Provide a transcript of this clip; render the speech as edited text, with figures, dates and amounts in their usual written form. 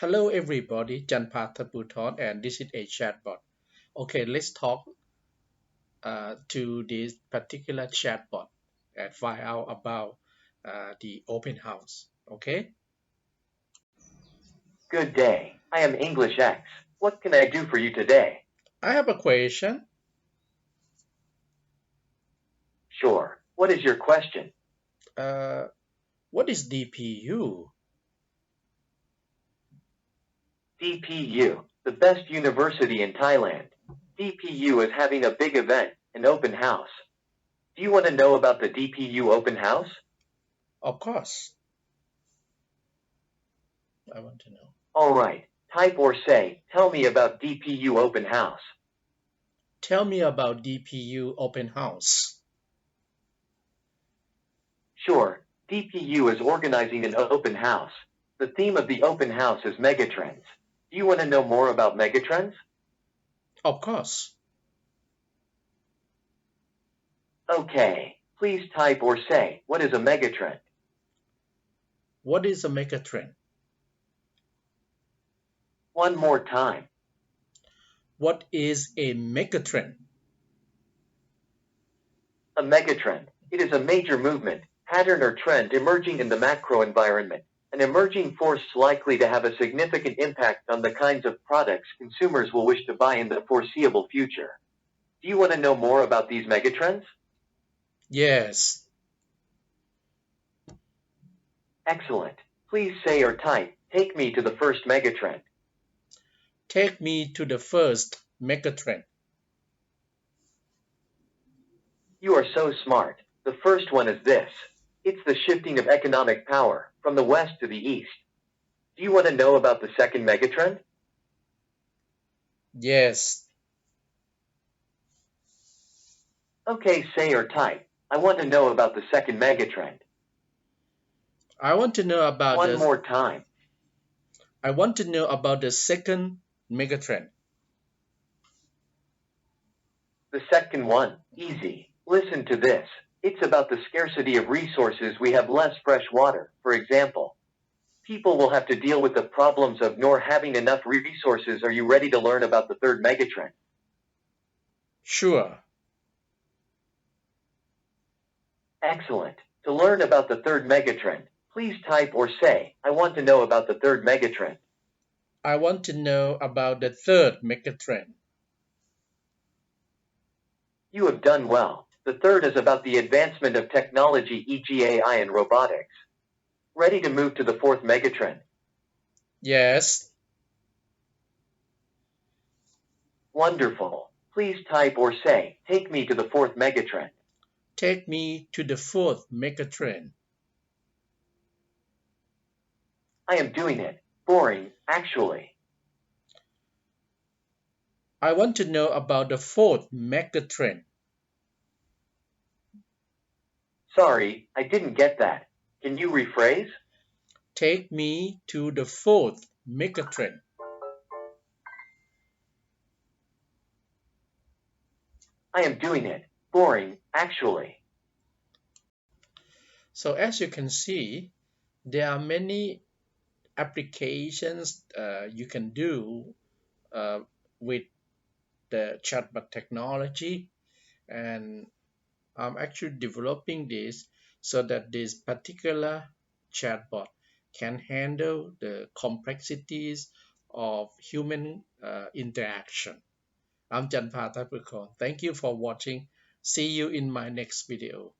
Hello everybody, Janpha Thadphoothon, and this is a chatbot. Okay, let's talk to this particular chatbot and find out about the open house. Okay, Good day. I am English X. What can I do for you today? I have a question. Sure. What is your question? Uh, what is DPU? DPU, the best university in Thailand. DPU is having a big event, an open house. Do you want to know about the DPU Open House? Of course, I want to know. All right. Type or say, tell me about DPU Open House. Tell me about DPU Open House. Sure. DPU is organizing an open house. The theme of the open house is megatrends. Do you want to know more about megatrends? Of course, Okay. Please type or say, what is a megatrend? what is a megatrend? One more time. What is a megatrend? A megatrend. It is a major movement, pattern or trend emerging in the macro environment, an emerging force likely to have a significant impact on the kinds of products consumers will wish to buy in the foreseeable future. Do you want to know more about these megatrends? Yes, Excellent. Please say or type, take me to the first megatrend. take me to the first megatrend. You are so smart. The first one is this. It's the shifting of economic power from the west to the east. Do you want to know about the second megatrend? Yes, Okay, say or type. I want to know about the second megatrend. I want to know about One the more time. I want to know about the second megatrend. The second one, easy. Listen to this. It's about the scarcity of resources. We have less fresh water, for example. People will have to deal with the problems of nor having enough resources. Are you ready to learn about the third megatrend? Sure, Excellent. To learn about the third megatrend, please type or say, I want to know about the third megatrend. I want to know about the third megatrend. You have done well. The third is about the advancement of technology, e.g., AI and robotics. Ready to move to the fourth megatrend? Yes, Wonderful. Please type or say, take me to the fourth megatrend. take me to the fourth megatrend. I am doing it. Boring, actually. I want to know about the fourth megatrend. Sorry, I didn't get that. Can you rephrase? Take me to the fourth megatrend. I am doing it. Boring, actually. So as you can see, there are many applications you can do uh, with the chatbot technology, and I'm actually developing this so that this particular chatbot can handle the complexities of human interaction. I'm Janpha Thadphoothon. Thank you for watching. See you in my next video.